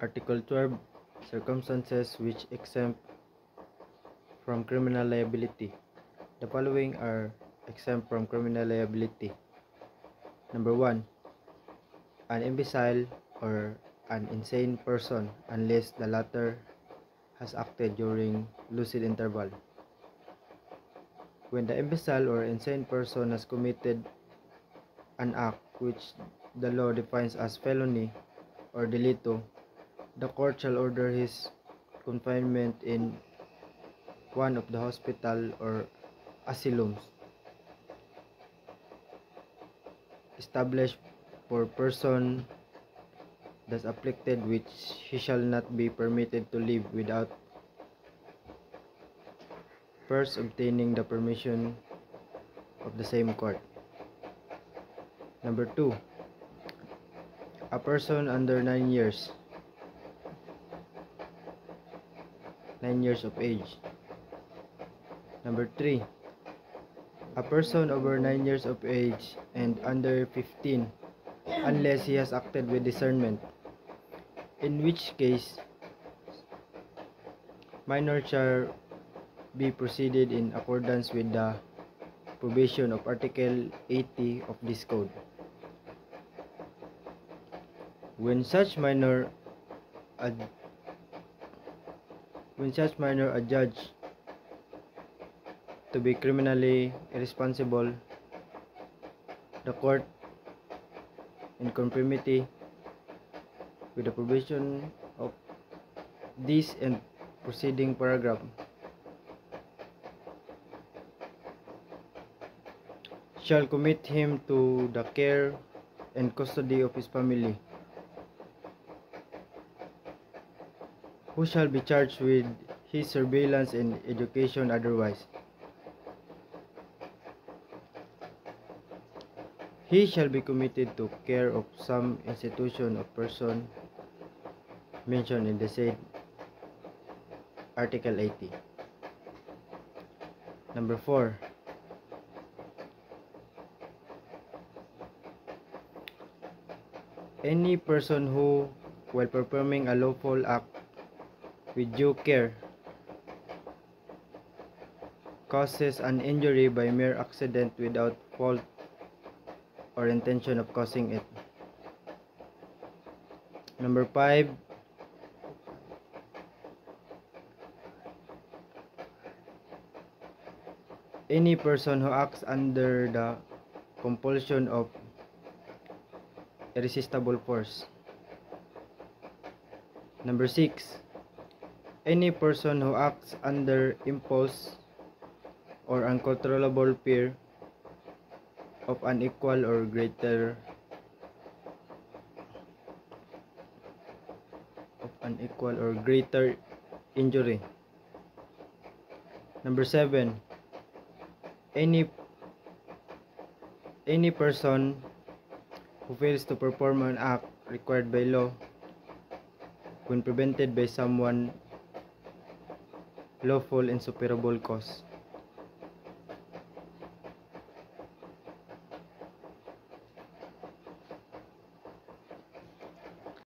Article 12. Circumstances which exempt from criminal liability. The following are exempt from criminal liability. Number 1. An imbecile or an insane person unless the latter has acted during lucid interval. When the imbecile or insane person has committed an act which the law defines as felony or delito, the court shall order his confinement in one of the hospital or asylums established for person thus afflicted, which he shall not be permitted to live without first obtaining the permission of the same court. Number 2. A person under 9 years of age. Number 3. A person over 9 years of age and under 15 unless he has acted with discernment, in which case minor shall be proceeded in accordance with the provision of Article 80 of this code. When such minor adjudged to be criminally irresponsible, the court, in conformity with the provision of this and preceding paragraph, shall commit him to the care and custody of his family, who shall be charged with his surveillance and education otherwise. He shall be committed to care of some institution or person mentioned in the said Article 80. Number 4. Any person who, while performing a lawful act with due care, causes an injury by mere accident without fault or intention of causing it. Number 5. Any person who acts under the compulsion of irresistible force. Number 6. Any person who acts under impulse or uncontrollable fear of an equal or greater injury. Number 7. Any person who fails to perform an act required by law when prevented by someone lawful insuperable cause.